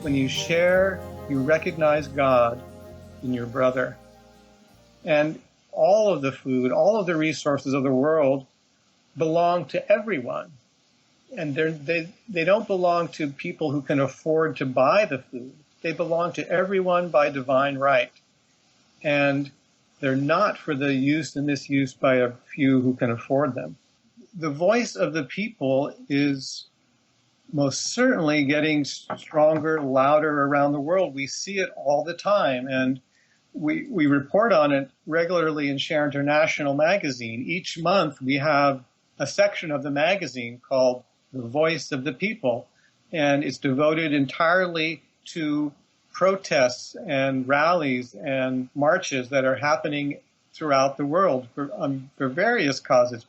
When you share, you recognize God in your brother. And all of the food, all of the resources of the world belong to everyone. And they don't belong to people who can afford to buy the food. They belong to everyone by divine right. And they're not for the use and misuse by a few who can afford them. The voice of the people is most certainly getting stronger, louder around the world. We see it all the time, and we report on it regularly in Share International magazine. Each month we have a section of the magazine called The Voice of the People, and it's devoted entirely to protests and rallies and marches that are happening throughout the world for various causes.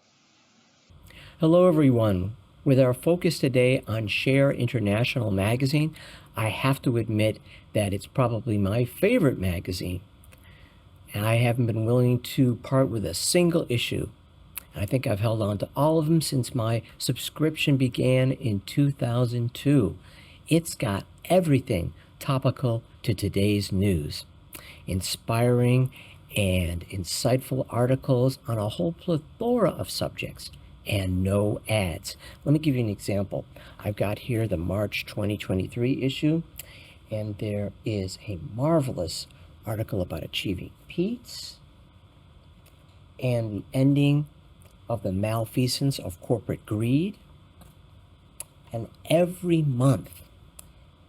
Hello, everyone. With our focus today on Share International magazine, I have to admit that it's probably my favorite magazine. And I haven't been willing to part with a single issue. I think I've held on to all of them since my subscription began in 2002. It's got everything topical to today's news. Inspiring and insightful articles on a whole plethora of subjects, and no ads. Let me give you an example. I've got here the March 2023 issue, and there is a marvelous article about achieving peace and the ending of the malfeasance of corporate greed. And every month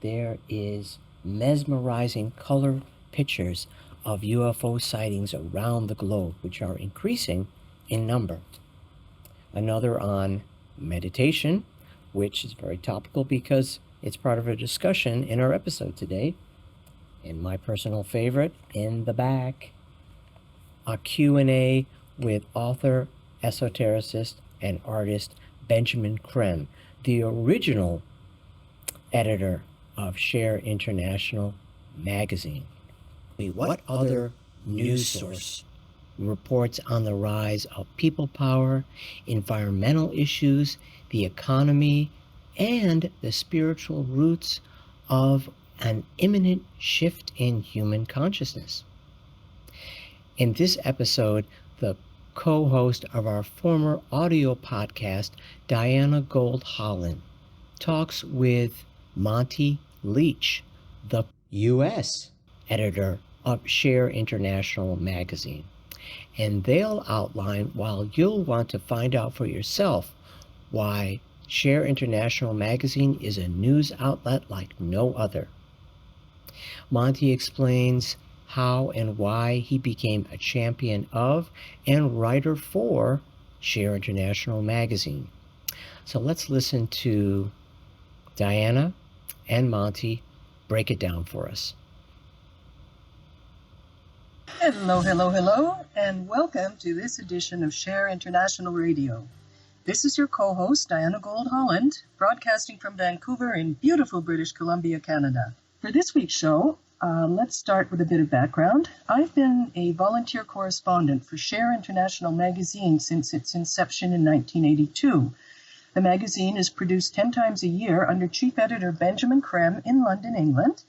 there is mesmerizing color pictures of UFO sightings around the globe, which are increasing in number. Another on meditation, which is very topical because it's part of a discussion in our episode today. And my personal favorite, in the back, a Q&A with author, esotericist, and artist Benjamin Creme, the original editor of Share International magazine. What other news source reports on the rise of people power, environmental issues, the economy, and the spiritual roots of an imminent shift in human consciousness? In this episode, the co-host of our former audio podcast, Diana Gold Holland, talks with Monte Leach, the U.S. editor of Share International magazine. And they'll outline, while you'll want to find out for yourself, why Share International magazine is a news outlet like no other. Monte explains how and why he became a champion of and writer for Share International magazine. So let's listen to Diana and Monte break it down for us. Hello, and welcome to this edition of Share International Radio. This is your co-host, Diana Gold Holland, broadcasting from Vancouver in beautiful British Columbia, Canada. For this week's show, let's start with a bit of background. I've been a volunteer correspondent for Share International magazine since its inception in 1982. The magazine is produced 10 times a year under chief editor Benjamin Creme in London, England.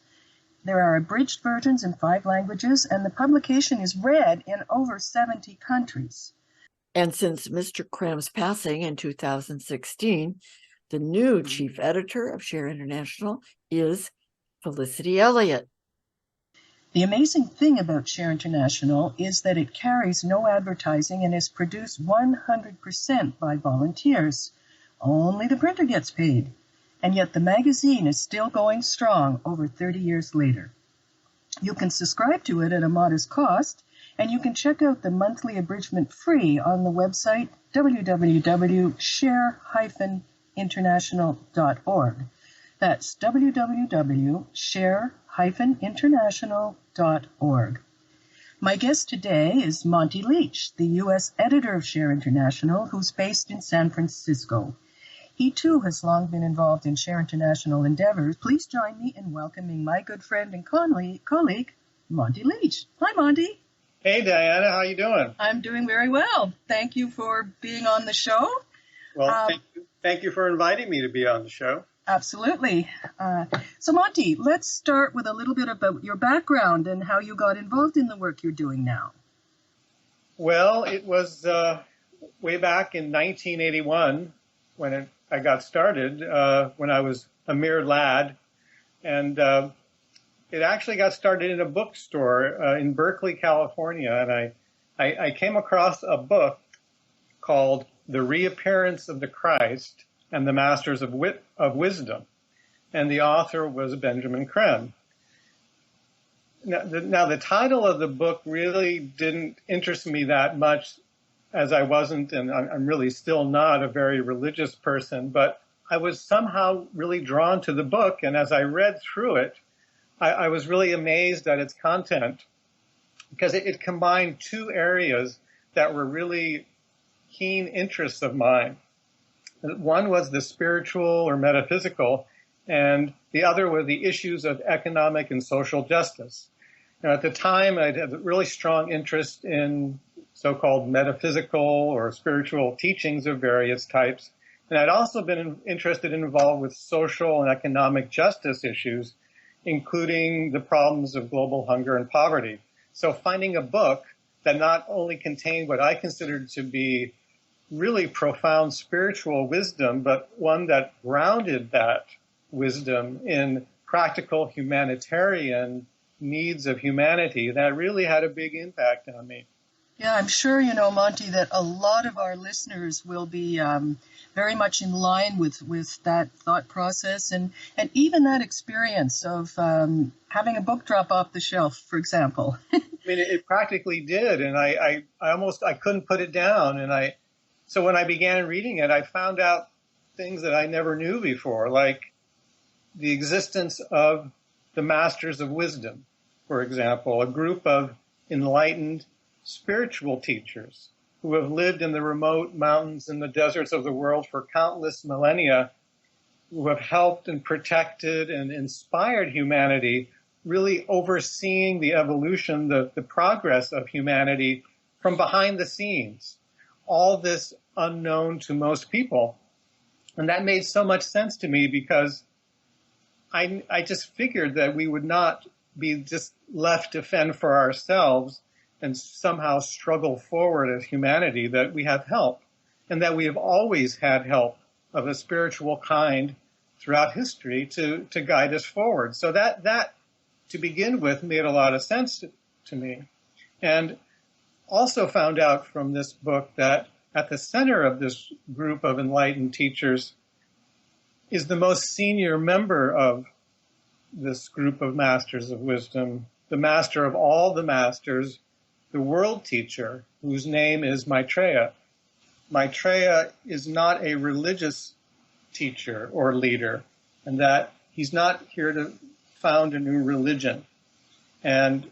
There are abridged versions in 5 languages, and the publication is read in over 70 countries. And since Mr. Creme's passing in 2016, the new chief editor of Share International is Felicity Elliott. The amazing thing about Share International is that it carries no advertising and is produced 100% by volunteers. Only the printer gets paid. And yet the magazine is still going strong over 30 years later. You can subscribe to it at a modest cost, and you can check out the monthly abridgment free on the website www.share-international.org. That's www.share-international.org. My guest today is Monte Leach, the U.S. editor of Share International, who's based in San Francisco. He, too, has long been involved in Share International endeavors. Please join me in welcoming my good friend and colleague, Monte Leach. Hi, Monte. Hey, Diana, how you doing? I'm doing very well. Thank you for being on the show. Well, thank you for inviting me to be on the show. Absolutely. So, Monte, let's start with a little bit about your background and how you got involved in the work you're doing now. Well, it was way back in 1981 when I got started, when I was a mere lad. And it actually got started in a bookstore in Berkeley, California. And I came across a book called The Reappearance of the Christ and the Masters of Wisdom. And the author was Benjamin Creme. Now, the title of the book really didn't interest me that much, as I wasn't, and I'm really still not, a very religious person, but I was somehow really drawn to the book. And as I read through it, I was really amazed at its content, because it combined two areas that were really keen interests of mine. One was the spiritual or metaphysical, and the other were the issues of economic and social justice. Now, at the time, I had a really strong interest in so-called metaphysical or spiritual teachings of various types. And I'd also been interested and involved with social and economic justice issues, including the problems of global hunger and poverty. So finding a book that not only contained what I considered to be really profound spiritual wisdom, but one that grounded that wisdom in practical humanitarian needs of humanity, that really had a big impact on me. Yeah, I'm sure, Monte, that a lot of our listeners will be very much in line with that thought process and even that experience of having a book drop off the shelf, for example. I mean, it practically did, and I couldn't put it down. And so when I began reading it, I found out things that I never knew before, like the existence of the Masters of Wisdom, for example, a group of enlightened spiritual teachers who have lived in the remote mountains and the deserts of the world for countless millennia, who have helped and protected and inspired humanity, really overseeing the evolution, the progress of humanity from behind the scenes. All this unknown to most people. And that made so much sense to me, because I just figured that we would not be just left to fend for ourselves and somehow struggle forward as humanity, that we have help, and that we have always had help of a spiritual kind throughout history to guide us forward. So that to begin with made a lot of sense to me. And also found out from this book that at the center of this group of enlightened teachers is the most senior member of this group of Masters of Wisdom, the master of all the masters, the world teacher, whose name is Maitreya. Maitreya is not a religious teacher or leader, and that he's not here to found a new religion. And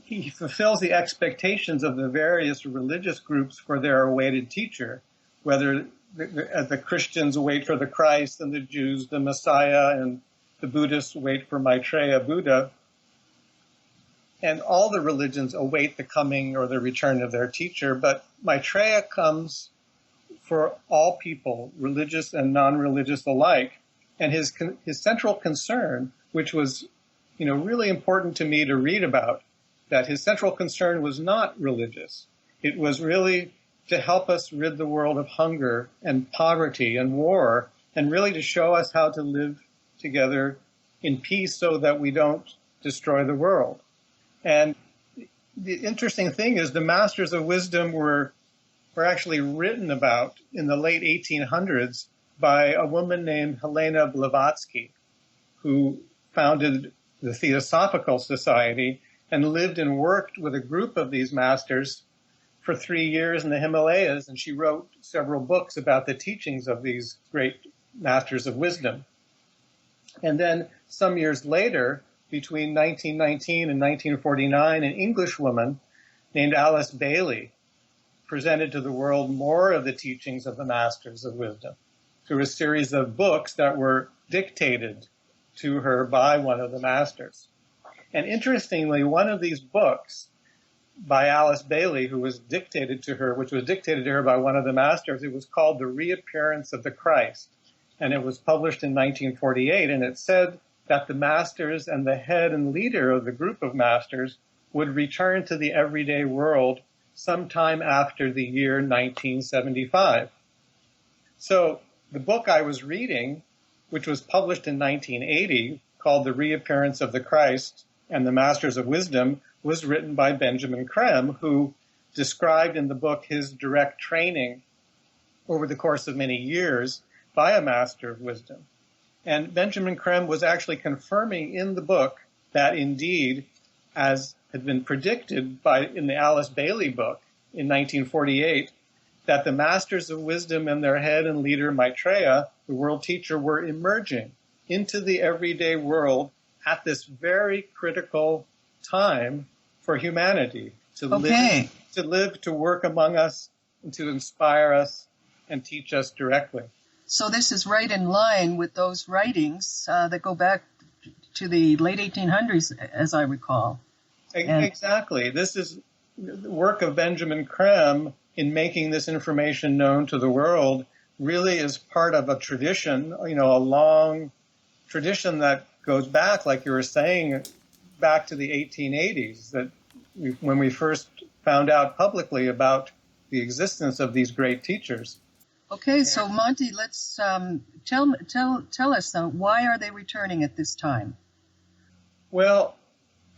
he fulfills the expectations of the various religious groups for their awaited teacher, whether the Christians wait for the Christ, and the Jews the Messiah, and the Buddhists wait for Maitreya Buddha. And all the religions await the coming or the return of their teacher. But Maitreya comes for all people, religious and non-religious alike. And his central concern, which was, really important to me to read about, that his central concern was not religious. It was really to help us rid the world of hunger and poverty and war, and really to show us how to live together in peace so that we don't destroy the world. And the interesting thing is the Masters of Wisdom were actually written about in the late 1800s by a woman named Helena Blavatsky, who founded the Theosophical Society and lived and worked with a group of these masters for 3 years in the Himalayas. And she wrote several books about the teachings of these great Masters of Wisdom. And then some years later, between 1919 and 1949, an English woman named Alice Bailey presented to the world more of the teachings of the Masters of Wisdom through a series of books that were dictated to her by one of the masters. And interestingly, one of these books by Alice Bailey, which was dictated to her by one of the masters, it was called The Reappearance of the Christ. and it was published in 1948, and it said that the masters and the head and leader of the group of masters would return to the everyday world sometime after the year 1975. So the book I was reading, which was published in 1980, called The Reappearance of the Christ and the Masters of Wisdom, was written by Benjamin Creme, who described in the book his direct training over the course of many years by a Master of Wisdom. And Benjamin Creme was actually confirming in the book that indeed, as had been predicted in the Alice Bailey book in 1948, that the Masters of Wisdom and their head and leader Maitreya, the world teacher, were emerging into the everyday world at this very critical time for humanity to live, to work among us, and to inspire us and teach us directly. So this is right in line with those writings that go back to the late 1800s, as I recall. Exactly. This is the work of Benjamin Creme in making this information known to the world. Really is part of a tradition, a long tradition that goes back, like you were saying, back to the 1880s, that when we first found out publicly about the existence of these great teachers. Okay, so Monte, let's tell us why are they returning at this time? Well,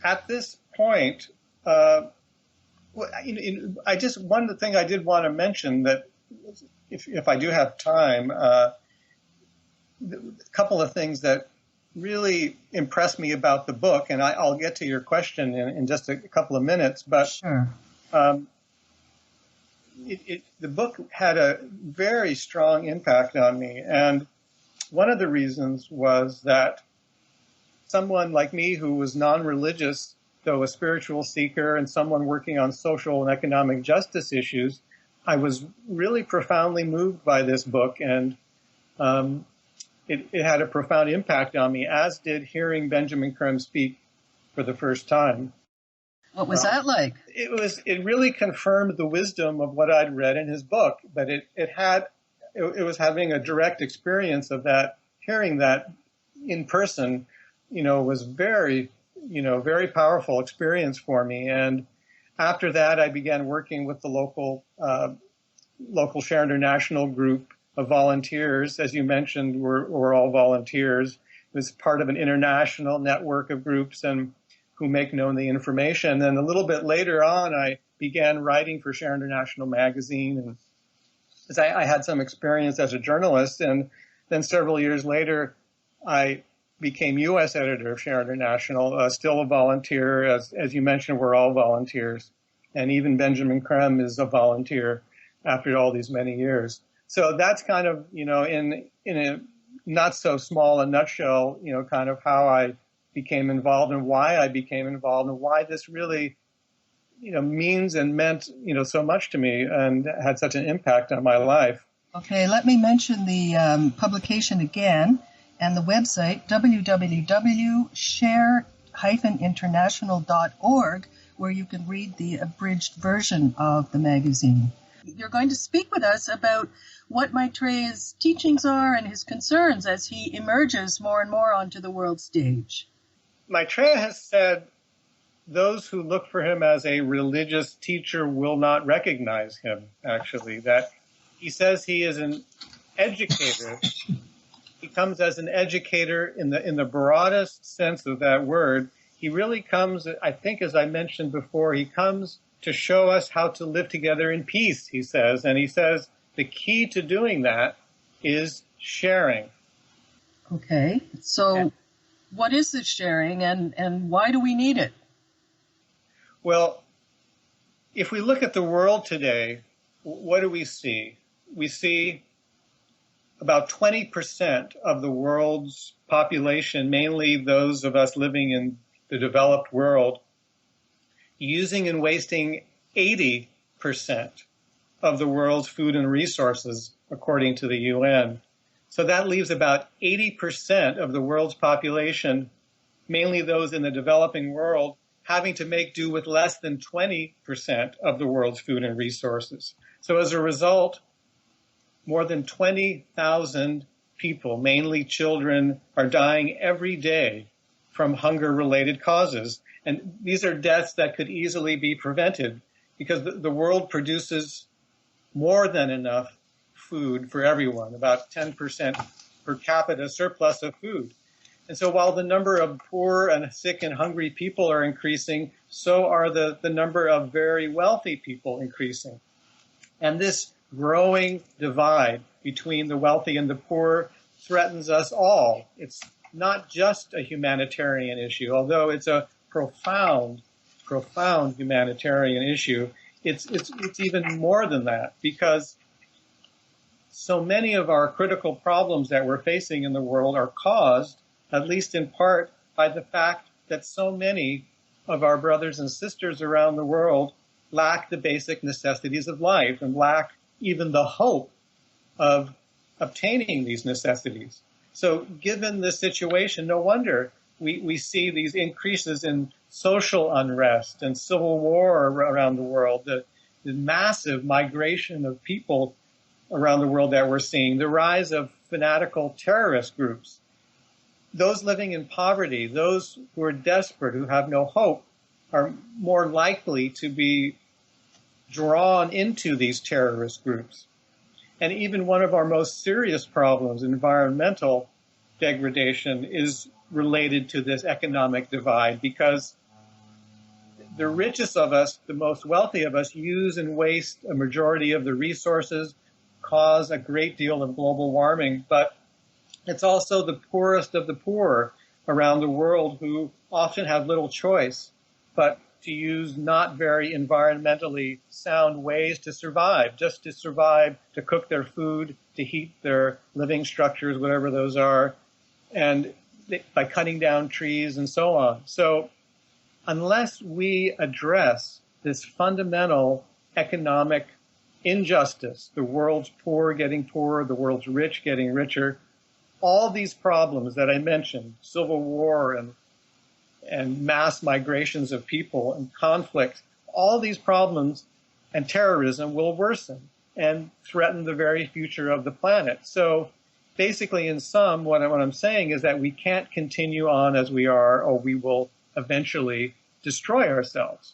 at this point, one thing I did want to mention that, if I do have time, a couple of things that really impressed me about the book, and I'll get to your question in just a couple of minutes, but sure. The book had a very strong impact on me, and one of the reasons was that someone like me who was non-religious, though a spiritual seeker and someone working on social and economic justice issues, I was really profoundly moved by this book, and it had a profound impact on me, as did hearing Benjamin Creme speak for the first time. What was that like? It really confirmed the wisdom of what I'd read in his book, but it was having a direct experience of that, hearing that in person, was very powerful experience for me. And after that, I began working with the local Share International group of volunteers. As you mentioned, we're all volunteers. It was part of an international network of groups and who make known the information. And a little bit later on, I began writing for Share International magazine, and as I had some experience as a journalist. And then several years later, I became U.S. editor of Share International, still a volunteer. As you mentioned, we're all volunteers. And even Benjamin Creme is a volunteer after all these many years. So that's kind of, in a not so small a nutshell, kind of how I became involved and why I became involved and why this really, means and meant, so much to me and had such an impact on my life. Okay, let me mention the publication again and the website, www.share-international.org, where you can read the abridged version of the magazine. You're going to speak with us about what Maitreya's teachings are and his concerns as he emerges more and more onto the world stage. Maitreya has said those who look for him as a religious teacher will not recognize him, actually. That he says he is an educator. He comes as an educator in the broadest sense of that word. He really comes, I think, as I mentioned before, he comes to show us how to live together in peace, he says. And he says the key to doing that is sharing. Okay, so what is this sharing and why do we need it? Well, if we look at the world today, what do we see? We see about 20% of the world's population, mainly those of us living in the developed world, using and wasting 80% of the world's food and resources, according to the UN. So that leaves about 80% of the world's population, mainly those in the developing world, having to make do with less than 20% of the world's food and resources. So as a result, more than 20,000 people, mainly children, are dying every day from hunger-related causes. And these are deaths that could easily be prevented because the world produces more than enough food for everyone, about 10% per capita surplus of food. And so while the number of poor and sick and hungry people are increasing, so are the number of very wealthy people increasing. And this growing divide between the wealthy and the poor threatens us all. It's not just a humanitarian issue, although it's a profound humanitarian issue. It's even more than that, because so many of our critical problems that we're facing in the world are caused, at least in part, by the fact that so many of our brothers and sisters around the world lack the basic necessities of life and lack even the hope of obtaining these necessities. So given this situation, no wonder we see these increases in social unrest and civil war around the world, the massive migration of people around the world that we're seeing, the rise of fanatical terrorist groups. Those living in poverty, those who are desperate, who have no hope, are more likely to be drawn into these terrorist groups. And even one of our most serious problems, environmental degradation, is related to this economic divide, because the richest of us, the most wealthy of us, use and waste a majority of the resources, cause a great deal of global warming. But it's also the poorest of the poor around the world who often have little choice but to use not very environmentally sound ways to survive, just to survive, to cook their food, to heat their living structures, whatever those are, and by cutting down trees and so on. So unless we address this fundamental economic injustice, the world's poor getting poorer, the world's rich getting richer, all these problems that I mentioned, civil war and mass migrations of people and conflict, all these problems and terrorism will worsen and threaten the very future of the planet. So basically, in sum, what I'm saying is that we can't continue on as we are, or we will eventually destroy ourselves.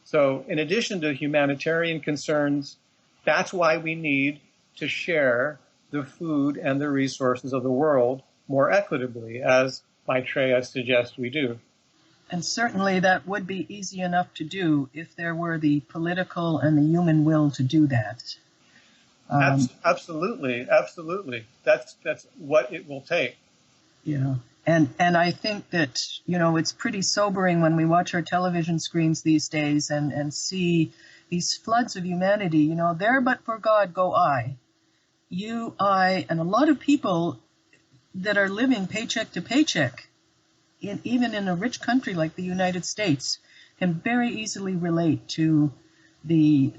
So in addition to humanitarian concerns, that's why we need to share the food and the resources of the world more equitably, as Maitreya suggests we do. And certainly that would be easy enough to do if there were the political and the human will to do that. Absolutely. That's what it will take. Yeah. And I think that, it's pretty sobering when we watch our television screens these days and see these floods of humanity. There but for God go I. You, I, and a lot of people that are living paycheck to paycheck, even in a rich country like the United States, can very easily relate to the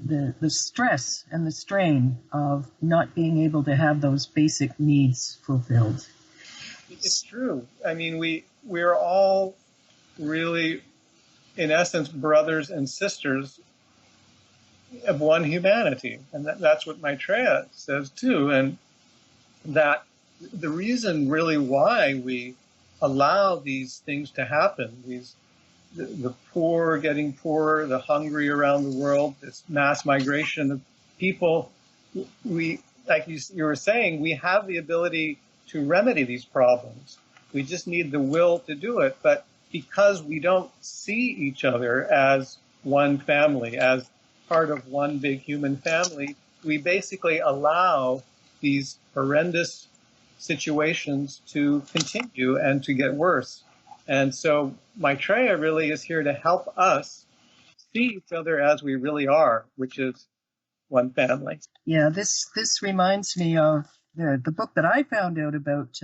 stress and the strain of not being able to have those basic needs fulfilled. It's true. I mean, we're all really, in essence, brothers and sisters of one humanity. And that's what Maitreya says too. And that the reason really why we allow these things to happen, the poor getting poorer, the hungry around the world, this mass migration of people, we, like you were saying, we have the ability to remedy these problems. We just need the will to do it. But because we don't see each other as one family, as part of one big human family, we basically allow these horrendous situations to continue and to get worse. And so Maitreya really is here to help us see each other as we really are, which is one family. Yeah, this reminds me of the book that I found out about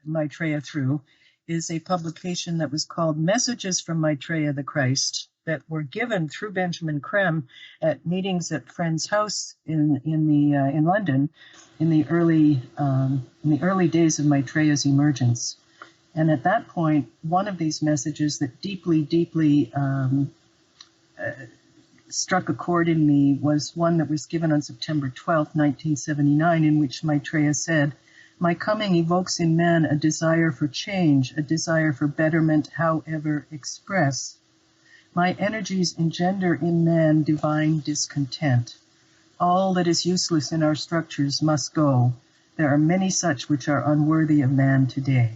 Maitreya through is a publication that was called Messages from Maitreya the Christ, that were given through Benjamin Creme at meetings at Friend's house in London in the early days of Maitreya's emergence. And at that point, one of these messages that deeply struck a chord in me was one that was given on September 12th, 1979, in which Maitreya said, My coming evokes in man a desire for change, a desire for betterment, however expressed. My energies engender in man divine discontent. All that is useless in our structures must go. There are many such which are unworthy of man today.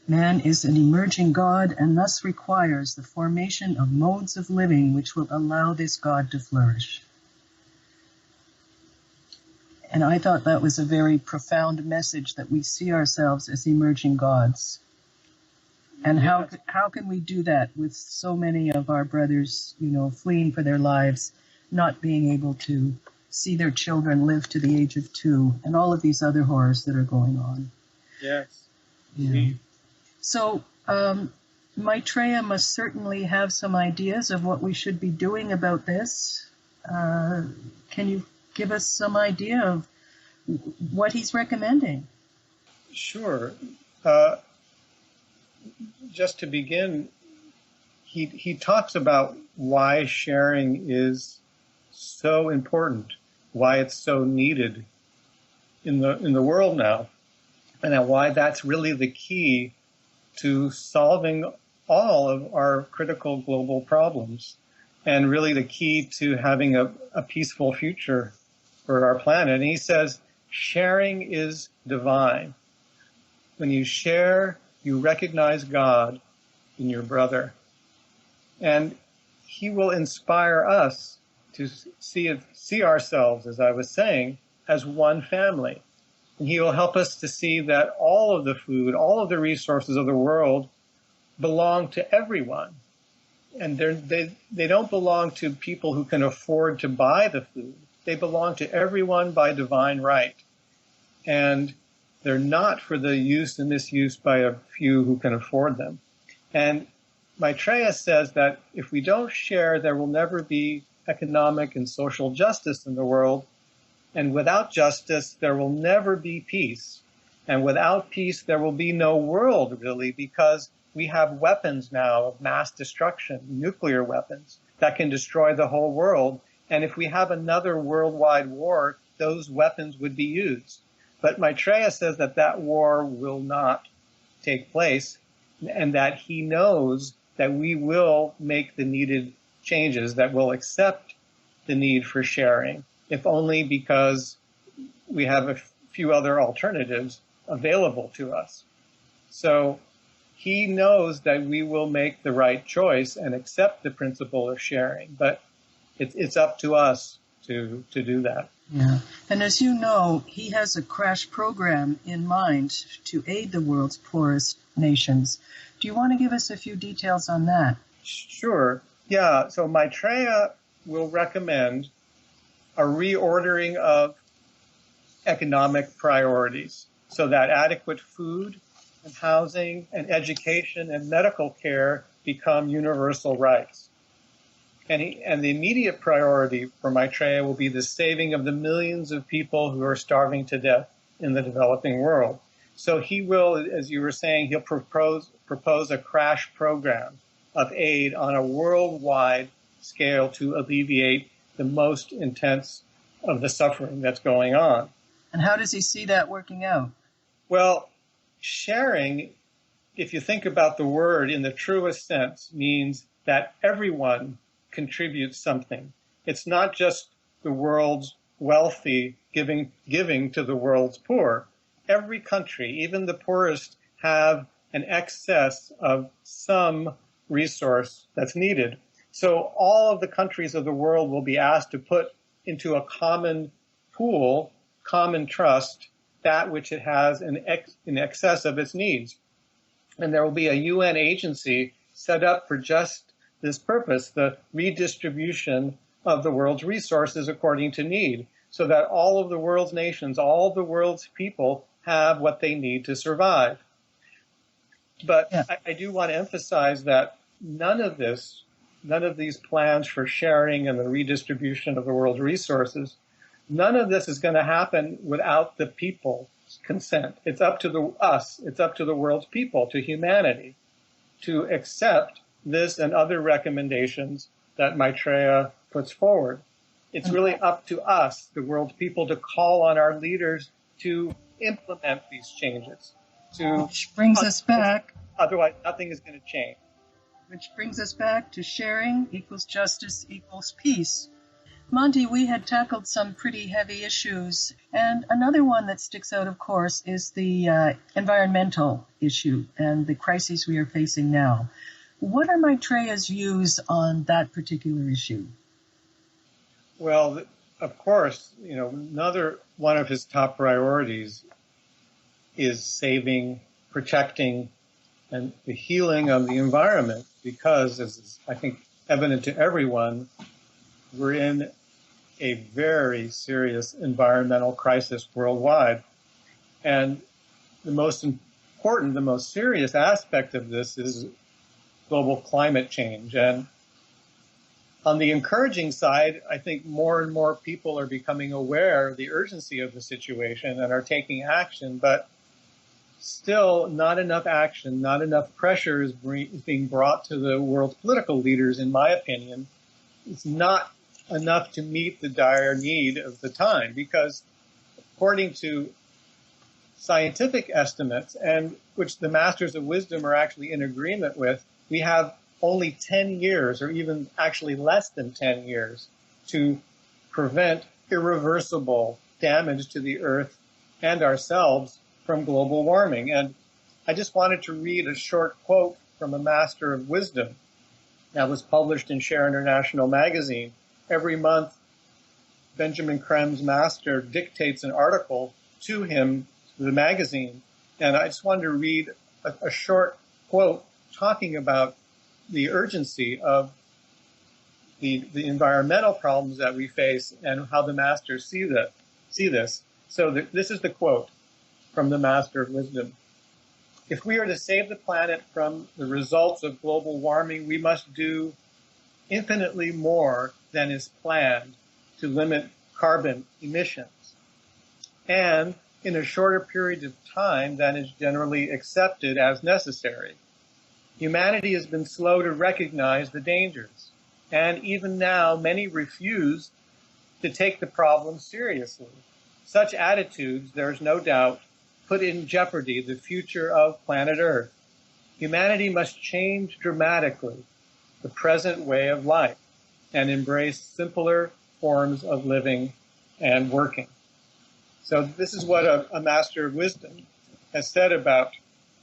Man is an emerging God and thus requires the formation of modes of living which will allow this God to flourish. And I thought that was a very profound message, that we see ourselves as emerging gods. And how can we do that with so many of our brothers, fleeing for their lives, not being able to see their children live to the age of 2, and all of these other horrors that are going on? Yes. Yeah. So Maitreya must certainly have some ideas of what we should be doing about this. Can you give us some idea of what he's recommending? Sure. Just to begin, he talks about why sharing is so important, why it's so needed in the world now, and why that's really the key to solving all of our critical global problems, and really the key to having a peaceful future for our planet. And he says, sharing is divine. When you share, you recognize God in your brother. And he will inspire us to see ourselves, as I was saying, as one family. And he will help us to see that all of the food, all of the resources of the world belong to everyone. And they don't belong to people who can afford to buy the food. They belong to everyone by divine right. And they're not for the use and misuse by a few who can afford them. And Maitreya says that if we don't share, there will never be economic and social justice in the world. And without justice, there will never be peace. And without peace, there will be no world, really, because we have weapons now of mass destruction, nuclear weapons, that can destroy the whole world. And if we have another worldwide war, those weapons would be used. But Maitreya says that that war will not take place, and that he knows that we will make the needed changes, that will accept the need for sharing, if only because we have a few other alternatives available to us. So he knows that we will make the right choice and accept the principle of sharing, but it's up to us to do that. Yeah. And as you know, he has a crash program in mind to aid the world's poorest nations. Do you want to give us a few details on that? Sure. Yeah. So Maitreya will recommend a reordering of economic priorities so that adequate food and housing and education and medical care become universal rights. And the immediate priority for Maitreya will be the saving of the millions of people who are starving to death in the developing world. So he will, as you were saying, he'll propose a crash program of aid on a worldwide scale to alleviate the most intense of the suffering that's going on. And how does he see that working out? Well, sharing, if you think about the word in the truest sense, means that everyone contributes something. It's not just the world's wealthy giving to the world's poor. Every country, even the poorest, have an excess of some resource that's needed. So all of the countries of the world will be asked to put into a common pool, common trust, that which it has in excess of its needs. And there will be a UN agency set up for just this purpose, the redistribution of the world's resources according to need, so that all of the world's nations, all of the world's people have what they need to survive. But I do want to emphasize that none of these plans for sharing and the redistribution of the world's resources, none of this is going to happen without the people's consent. It's up to it's up to the world's people, to humanity, to accept this and other recommendations that Maitreya puts forward. It's really up to us, the world's people, to call on our leaders to implement these changes. To Which brings us back. Otherwise, nothing is going to change. Which brings us back to sharing equals justice equals peace. Monte, we had tackled some pretty heavy issues, and another one that sticks out, of course, is the environmental issue and the crises we are facing now. What are Maitreya's views on that particular issue? Well, of course, another one of his top priorities is saving, protecting, and the healing of the environment, because, as is, I think, evident to everyone, we're in a very serious environmental crisis worldwide. And the most important, the most serious aspect of this is global climate change. And on the encouraging side, I think more and more people are becoming aware of the urgency of the situation and are taking action, but still not enough action, not enough pressure is being brought to the world's political leaders, in my opinion. It's not enough to meet the dire need of the time, because according to scientific estimates, and which the Masters of Wisdom are actually in agreement with, we have only 10 years, or even actually less than 10 years, to prevent irreversible damage to the Earth and ourselves from global warming. And I just wanted to read a short quote from a Master of Wisdom that was published in Share International magazine. Every month, Benjamin Krem's master dictates an article to him, to the magazine. And I just wanted to read a short quote talking about the urgency of the environmental problems that we face and how the masters see this. So this is the quote from the Master of Wisdom. If we are to save the planet from the results of global warming, we must do infinitely more than is planned to limit carbon emissions, and in a shorter period of time than is generally accepted as necessary. Humanity has been slow to recognize the dangers, and even now many refuse to take the problem seriously. Such attitudes, there is no doubt, put in jeopardy the future of planet Earth. Humanity must change dramatically the present way of life and embrace simpler forms of living and working. So this is what a Master of Wisdom has said about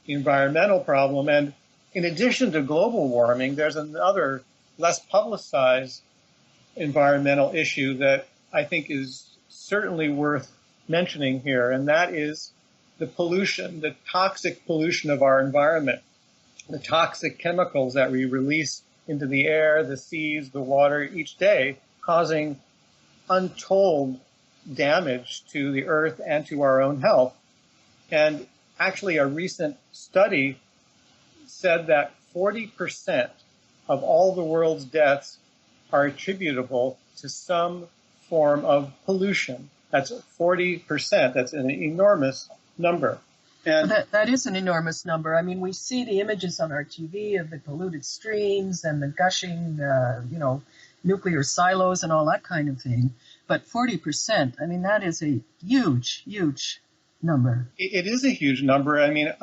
the environmental problem. And in addition to global warming, there's another less publicized environmental issue that I think is certainly worth mentioning here, and that is the pollution, the toxic pollution of our environment, the toxic chemicals that we release into the air, the seas, the water each day, causing untold damage to the earth and to our own health. And actually, a recent study said that 40% of all the world's deaths are attributable to some form of pollution. That's 40%. That's an enormous number. And that is an enormous number. I mean, we see the images on our TV of the polluted streams and the gushing, nuclear silos and all that kind of thing. But 40%, I mean, that is a huge, huge number. It is a huge number. I mean,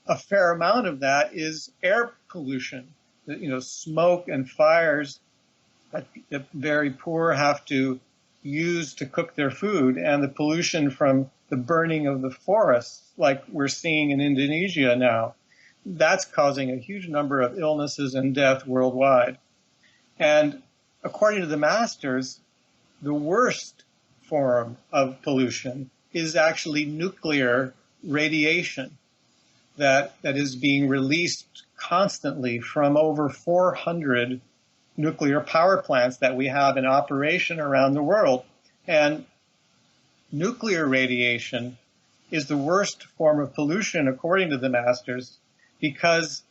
a fair amount of that is air pollution. Smoke and fires that the very poor have to use to cook their food, and the pollution from the burning of the forests, like we're seeing in Indonesia now. That's causing a huge number of illnesses and death worldwide. And according to the Masters, the worst form of pollution is actually nuclear radiation that is being released constantly from over 400 nuclear power plants that we have in operation around the world. And nuclear radiation is the worst form of pollution, according to the Masters, because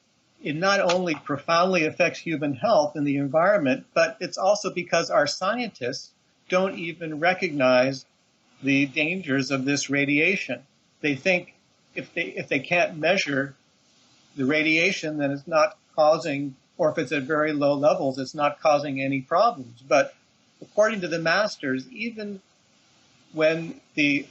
it not only profoundly affects human health and the environment, but it's also because our scientists don't even recognize the dangers of this radiation. They think if they can't measure the radiation, then it's not causing, or if it's at very low levels, it's not causing any problems. But according to the Masters, even when the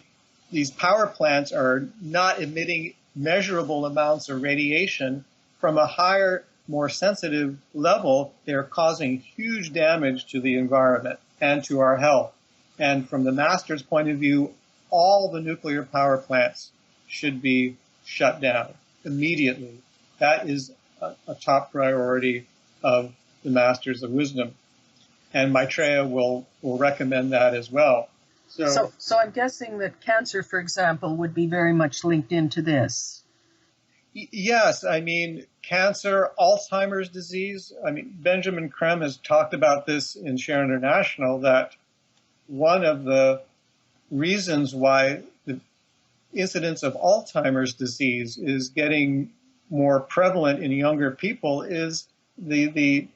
these power plants are not emitting measurable amounts of radiation from a higher, more sensitive level, they're causing huge damage to the environment and to our health. And from the master's point of view, all the nuclear power plants should be shut down immediately. That is a top priority of the Masters of Wisdom. And Maitreya will recommend that as well. So I'm guessing that cancer, for example, would be very much linked into this. Yes, I mean, cancer, Alzheimer's disease. I mean, Benjamin Creme has talked about this in Share International, that one of the reasons why the incidence of Alzheimer's disease is getting more prevalent in younger people is the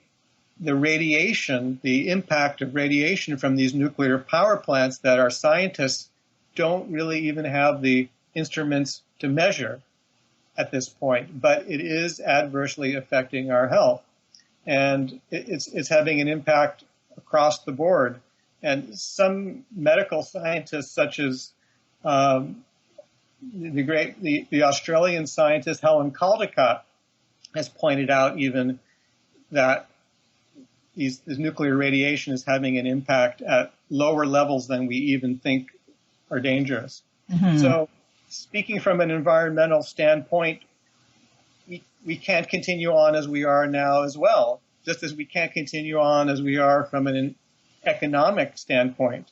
radiation, the impact of radiation from these nuclear power plants that our scientists don't really even have the instruments to measure at this point, but it is adversely affecting our health. And it's having an impact across the board. And some medical scientists, such as the Australian scientist Helen Caldicott, has pointed out even that this nuclear radiation is having an impact at lower levels than we even think are dangerous. Mm-hmm. So, speaking from an environmental standpoint, we can't continue on as we are now as well, just as we can't continue on as we are from an economic standpoint.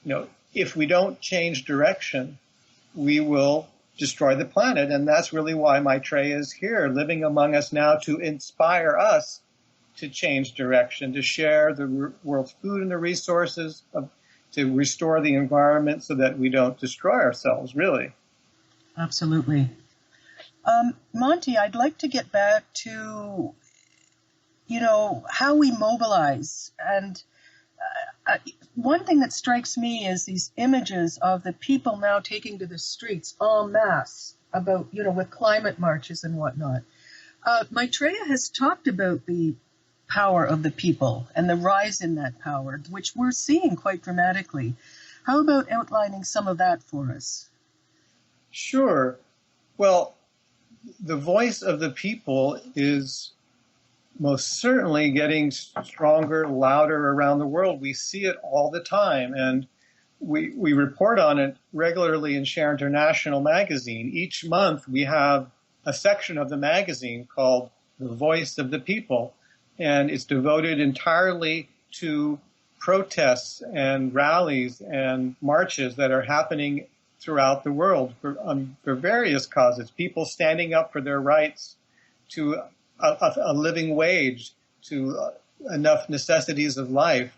You know, if we don't change direction, we will destroy the planet. And that's really why Maitreya is here, living among us now to inspire us to change direction, to share the world's food and the resources, to restore the environment so that we don't destroy ourselves, really. Absolutely. Monte, I'd like to get back to, how we mobilize. And one thing that strikes me is these images of the people now taking to the streets en masse about, with climate marches and whatnot. Maitreya has talked about the power of the people and the rise in that power, which we're seeing quite dramatically. How about outlining some of that for us? Sure. Well, the voice of the people is most certainly getting stronger, louder around the world. We see it all the time, and we report on it regularly in Share International magazine. Each month we have a section of the magazine called The Voice of the People, and it's devoted entirely to protests and rallies and marches that are happening throughout the world for various causes. People standing up for their rights to a living wage, to enough necessities of life,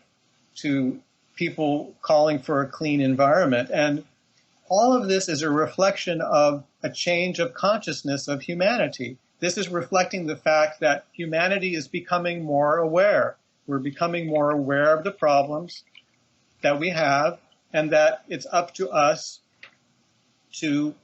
to people calling for a clean environment. And all of this is a reflection of a change of consciousness of humanity. This is reflecting the fact that humanity is becoming more aware. We're becoming more aware of the problems that we have, and that it's up to us to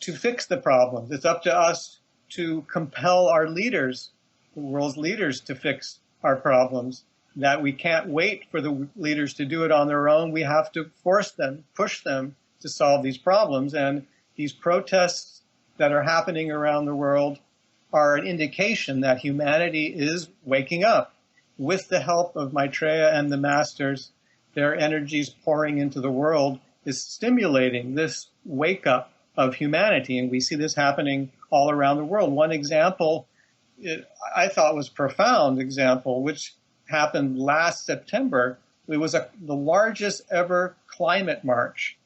fix the problems. It's up to us to compel our leaders, the world's leaders, to fix our problems, that we can't wait for the leaders to do it on their own. We have to force them, push them to solve these problems. And these protests that are happening around the world are an indication that humanity is waking up. With the help of Maitreya and the masters, their energies pouring into the world is stimulating this wake up of humanity. And we see this happening all around the world. One example I thought was a profound example, which happened last September. It was the largest ever climate march.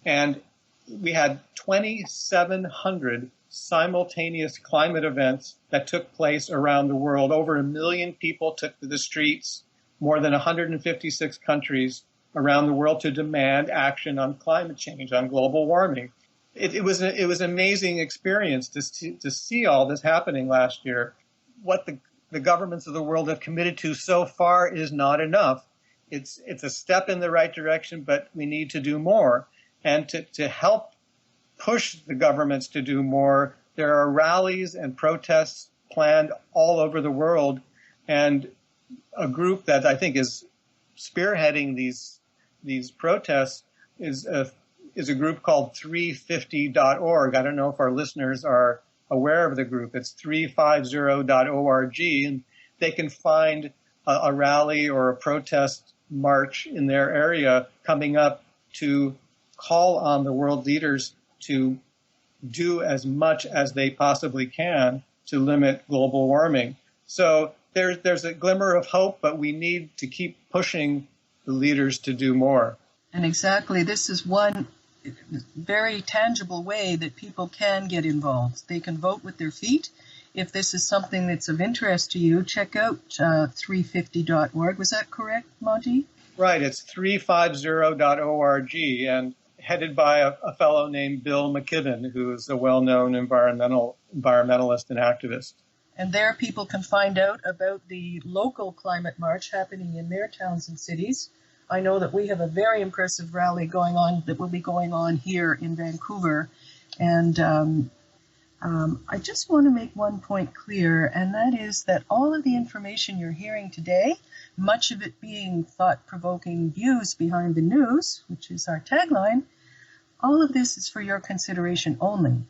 And we had 2,700 simultaneous climate events that took place around the world. Over 1 million people took to the streets, more than 156 countries around the world, to demand action on climate change, on global warming. It was an amazing experience to see all this happening last year. What the governments of the world have committed to so far is not enough. It's a step in the right direction, but we need to do more. And to help push the governments to do more, there are rallies and protests planned all over the world. And a group that I think is spearheading these protests is is a group called 350.org. I don't know if our listeners are aware of the group. It's 350.org, and they can find a rally or a protest march in their area coming up to call on the world leaders to do as much as they possibly can to limit global warming. So there's a glimmer of hope, but we need to keep pushing the leaders to do more. And exactly, this is one very tangible way that people can get involved. They can vote with their feet. If this is something that's of interest to you, check out 350.org. Was that correct, Monte? Right, it's 350.org, and headed by a fellow named Bill McKibben, who is a well-known environmentalist and activist. And there people can find out about the local climate march happening in their towns and cities. I know that we have a very impressive rally going on that will be going on here in Vancouver. And I just want to make one point clear, and that is that all of the information you're hearing today, much of it being thought-provoking views behind the news, which is our tagline, all of this is for your consideration only.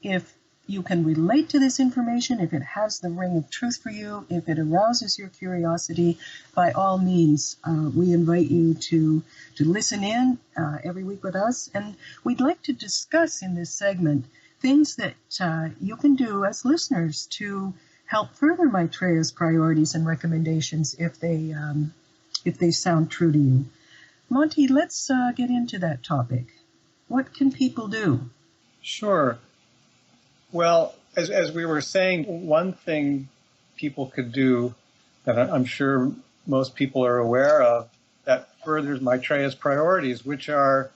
If you can relate to this information, if it has the ring of truth for you, if it arouses your curiosity, by all means, we invite you to listen in every week with us. And we'd like to discuss in this segment things that you can do as listeners to help further Maitreya's priorities and recommendations if they sound true to you. Monte, let's get into that topic. What can people do? Sure. Well, as we were saying, one thing people could do that I'm sure most people are aware of that furthers Maitreya's priorities, which are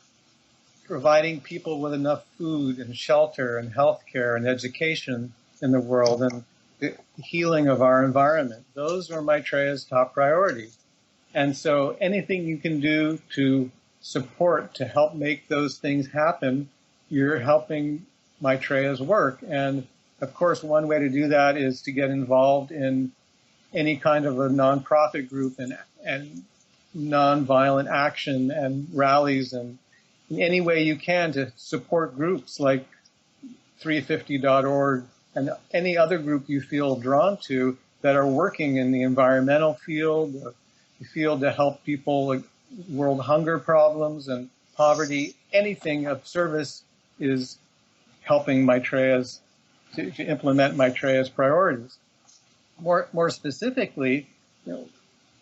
providing people with enough food and shelter and healthcare and education in the world and the healing of our environment. Those are Maitreya's top priorities. And so anything you can do to support, to help make those things happen, you're helping Maitreya's work. And of course, one way to do that is to get involved in any kind of a nonprofit group and nonviolent action and rallies, and in any way you can to support groups like 350.org and any other group you feel drawn to that are working in the environmental field, the field to help people with world hunger problems and poverty. Anything of service is helping Maitreya's to implement Maitreya's priorities. More specifically,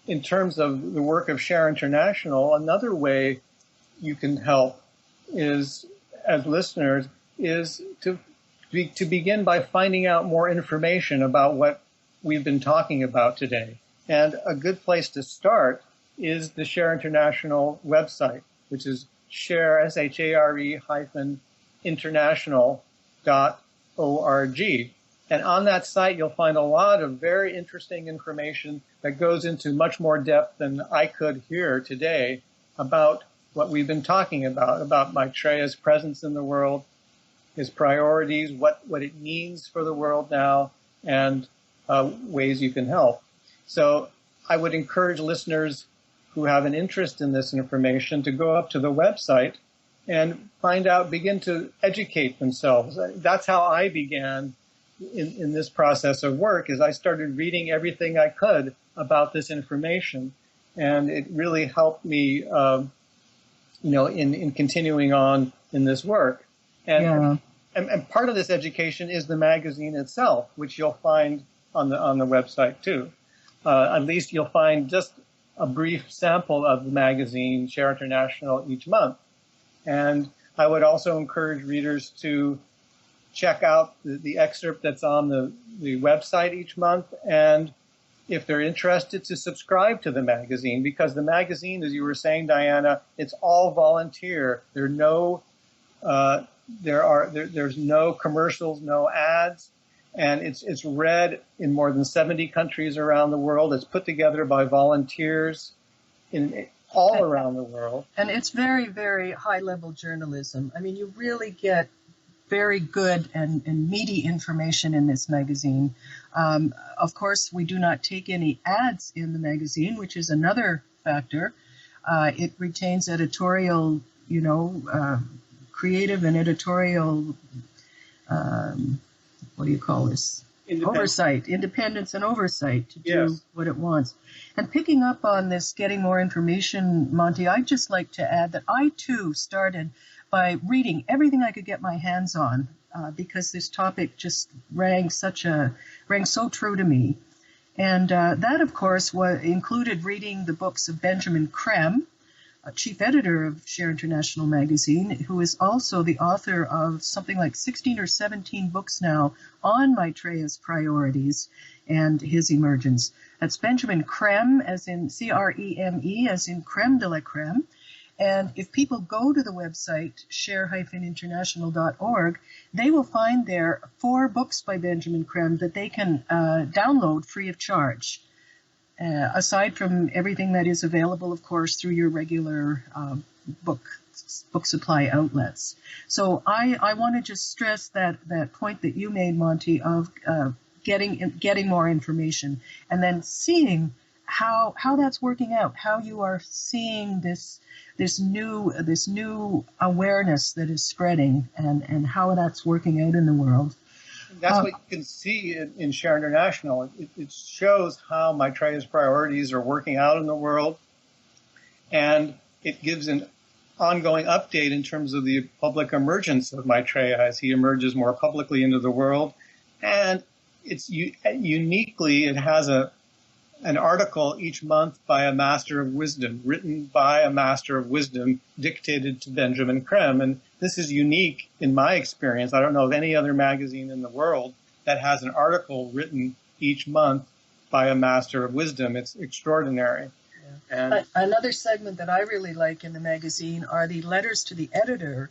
in terms of the work of Share International, another way you can help is, as listeners, is to begin by finding out more information about what we've been talking about today. And a good place to start is the Share International website, which is share, SHARE-international.org. And on that site, you'll find a lot of very interesting information that goes into much more depth than I could here today about what we've been talking about Maitreya's presence in the world, his priorities, what it means for the world now, and ways you can help. So I would encourage listeners who have an interest in this information to go up to the website and begin to educate themselves. That's how I began in this process of work, is I started reading everything I could about this information. And it really helped me, in continuing on in this work. And part of this education is the magazine itself, which you'll find on the website too. At least you'll find just a brief sample of the magazine, Share International, each month. And I would also encourage readers to check out the excerpt that's on the website each month, and if they're interested, to subscribe to the magazine, because the magazine, as you were saying, Diana, it's all volunteer. There's no commercials, no ads, and it's read in more than 70 countries around the world. It's put together by volunteers all around the world. And it's very, very high-level journalism. I mean, you really get very good and meaty information in this magazine. Of course, we do not take any ads in the magazine, which is another factor. It retains editorial, creative and editorial, what do you call this? Oversight, independence and oversight to do what it wants. And picking up on this getting more information, Monte, I'd just like to add that I too started by reading everything I could get my hands on because this topic just rang so true to me. And that, of course, included reading the books of Benjamin Creme, chief editor of Share International magazine, who is also the author of something like 16 or 17 books now on Maitreya's priorities and his emergence. That's Benjamin Creme, as in C-R-E-M-E, as in creme de la creme. And if people go to the website, share-international.org, they will find there 4 books by Benjamin Creme that they can download free of charge. Aside from everything that is available, of course, through your regular book supply outlets. So I want to just stress that point that you made, Monte, of getting more information and then seeing how that's working out, how you are seeing this new awareness that is spreading and how that's working out in the world. That's what you can see in Share International. It shows how Maitreya's priorities are working out in the world, and it gives an ongoing update in terms of the public emergence of Maitreya as he emerges more publicly into the world. And it's uniquely, it has an article each month by a Master of Wisdom, written by a Master of Wisdom, dictated to Benjamin Creme. And this is unique in my experience. I don't know of any other magazine in the world that has an article written each month by a Master of Wisdom. It's extraordinary. Yeah. And another segment that I really like in the magazine are the letters to the editor,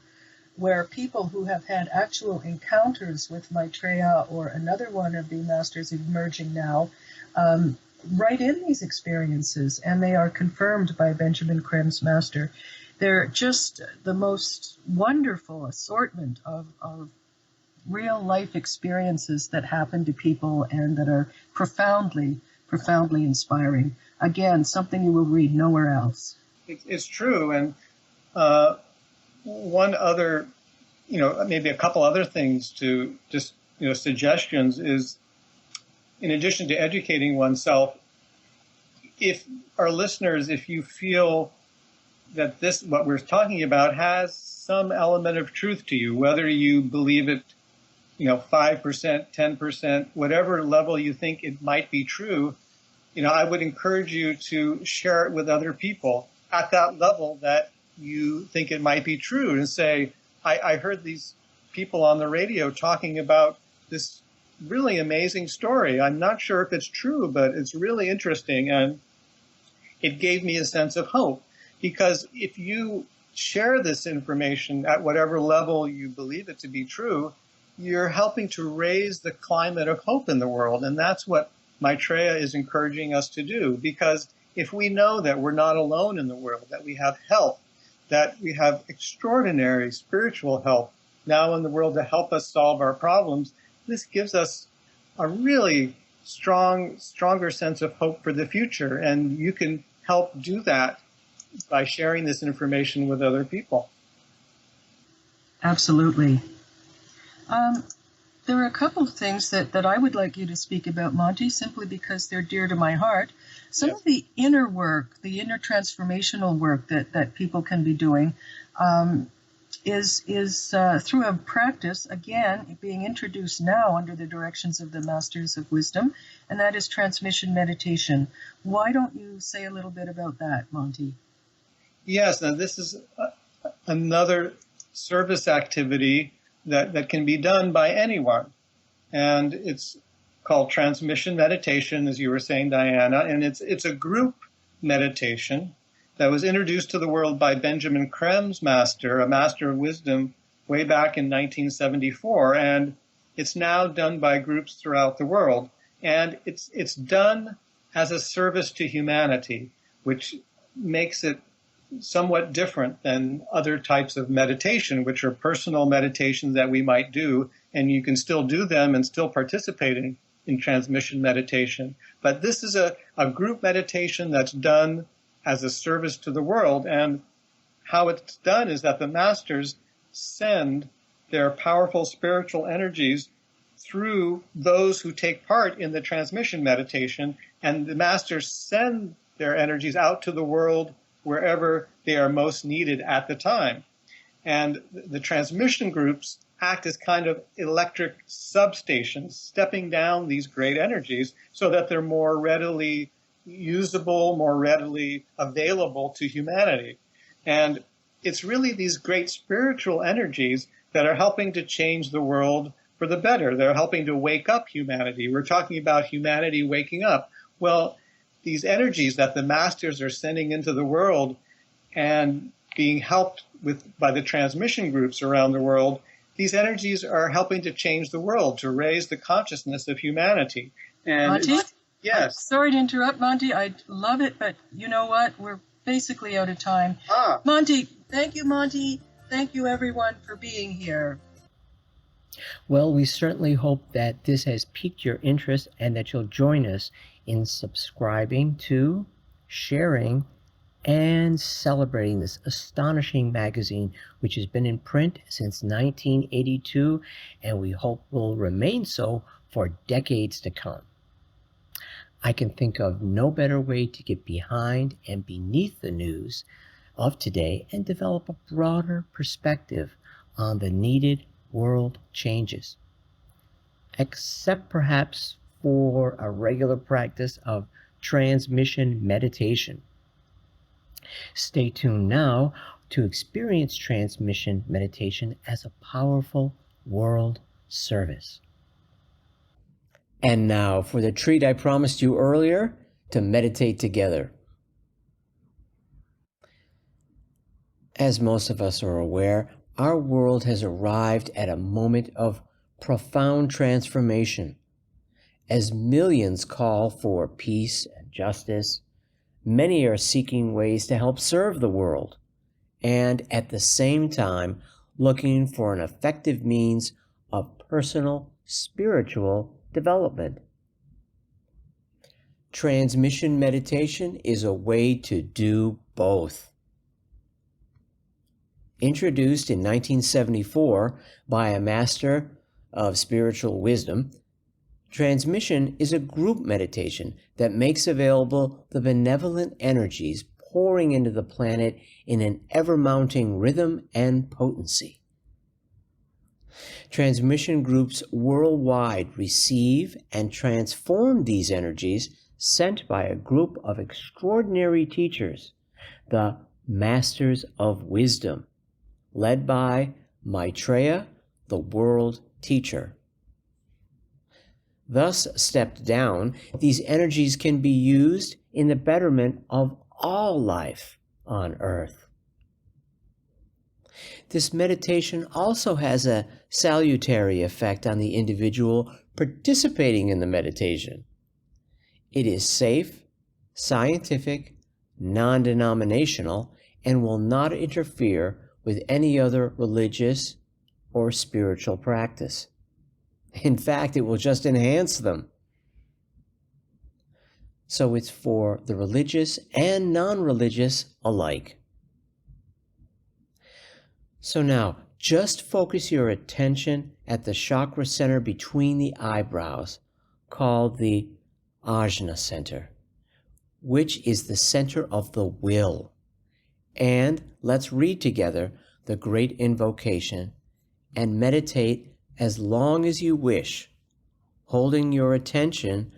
where people who have had actual encounters with Maitreya or another one of the masters emerging now write in these experiences, and they are confirmed by Benjamin Creme's master. They're just the most wonderful assortment of real life experiences that happen to people and that are profoundly inspiring. Again, something you will read nowhere else. It's true. And one other, maybe a couple other things to just, suggestions is, in addition to educating oneself, if our listeners, if you feel that what we're talking about has some element of truth to you, whether you believe it, 5%, 10%, whatever level you think it might be true, I would encourage you to share it with other people at that level that you think it might be true, and say, I heard these people on the radio talking about this really amazing story. I'm not sure if it's true, but it's really interesting, and it gave me a sense of hope. Because if you share this information at whatever level you believe it to be true, you're helping to raise the climate of hope in the world. And that's what Maitreya is encouraging us to do. Because if we know that we're not alone in the world, that we have help, that we have extraordinary spiritual help now in the world to help us solve our problems, this gives us a really stronger sense of hope for the future. And you can help do that by sharing this information with other people. Absolutely. There are a couple of things that I would like you to speak about, Monte, simply because they're dear to my heart. Some of the inner work, the inner transformational work that people can be doing is through a practice, again, being introduced now under the directions of the Masters of Wisdom, and that is transmission meditation. Why don't you say a little bit about that, Monte? Yes, now this is another service activity that can be done by anyone. And it's called transmission meditation, as you were saying, Diana, and it's a group meditation that was introduced to the world by Benjamin Creme's master, a Master of Wisdom, way back in 1974. And it's now done by groups throughout the world. And it's done as a service to humanity, which makes it somewhat different than other types of meditation, which are personal meditations that we might do, and you can still do them and still participate in transmission meditation. But this is a group meditation that's done as a service to the world, and how it's done is that the masters send their powerful spiritual energies through those who take part in the transmission meditation, and the masters send their energies out to the world wherever they are most needed at the time. And the transmission groups act as kind of electric substations, stepping down these great energies so that they're more readily usable, more readily available to humanity. And it's really these great spiritual energies that are helping to change the world for the better. They're helping to wake up humanity. We're talking about humanity waking up. Well, these energies that the masters are sending into the world and being helped with by the transmission groups around the world, these energies are helping to change the world, to raise the consciousness of humanity. And Monte? yes. Sorry to interrupt, Monte. I love it, but you know what? We're basically out of time. Monte, thank you, Monte. Thank you, everyone, for being here. Well, we certainly hope that this has piqued your interest and that you'll join us in subscribing to, sharing, and celebrating this astonishing magazine, which has been in print since 1982, and we hope will remain so for decades to come. I can think of no better way to get behind and beneath the news of today and develop a broader perspective on the needed world changes, except perhaps for a regular practice of transmission meditation. Stay tuned now to experience transmission meditation as a powerful world service. And now for the treat I promised you earlier, to meditate together. As most of us are aware, our world has arrived at a moment of profound transformation. As millions call for peace and justice, many are seeking ways to help serve the world, and at the same time looking for an effective means of personal spiritual development. Transmission meditation is a way to do both. Introduced in 1974 by a master of spiritual wisdom, transmission is a group meditation that makes available the benevolent energies pouring into the planet in an ever-mounting rhythm and potency. Transmission groups worldwide receive and transform these energies sent by a group of extraordinary teachers, the Masters of Wisdom, led by Maitreya, the world teacher. Thus stepped down, these energies can be used in the betterment of all life on earth. This meditation also has a salutary effect on the individual participating in the meditation. It is safe, scientific, non-denominational, and will not interfere with any other religious or spiritual practice. In fact, it will just enhance them. So it's for the religious and non-religious alike. So now, just focus your attention at the chakra center between the eyebrows, called the Ajna center, which is the center of the will. And let's read together the great invocation and meditate as long as you wish, holding your attention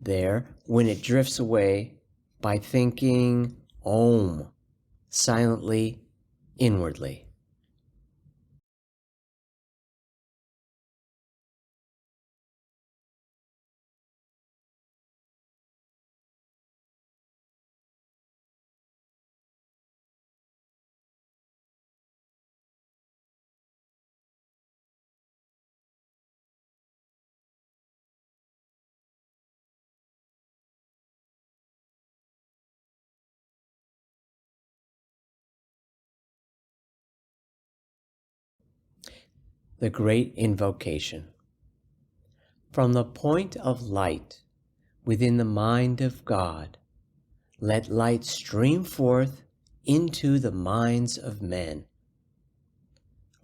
there when it drifts away by thinking Om silently, inwardly. The great invocation. From the point of light within the mind of God, let light stream forth into the minds of men.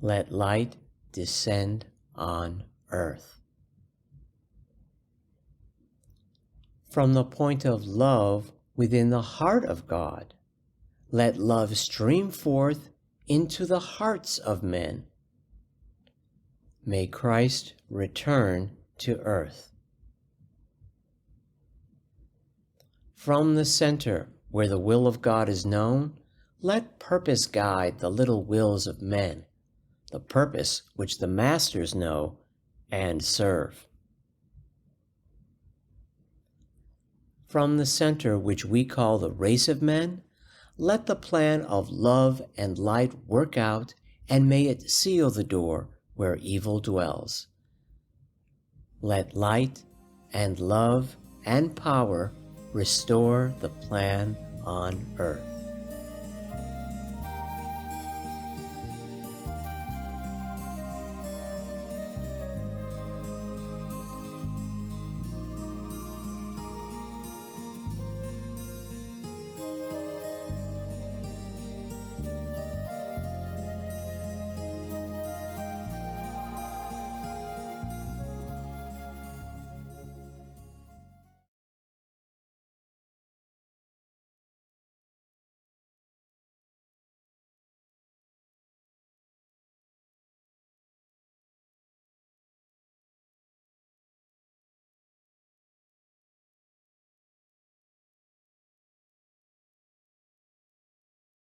Let light descend on earth. From the point of love within the heart of God, let love stream forth into the hearts of men. May Christ return to earth. From the center where the will of God is known, let purpose guide the little wills of men, the purpose which the masters know and serve. From the center which we call the race of men, let the plan of love and light work out, and may it seal the door where evil dwells. Let light and love and power restore the plan on earth.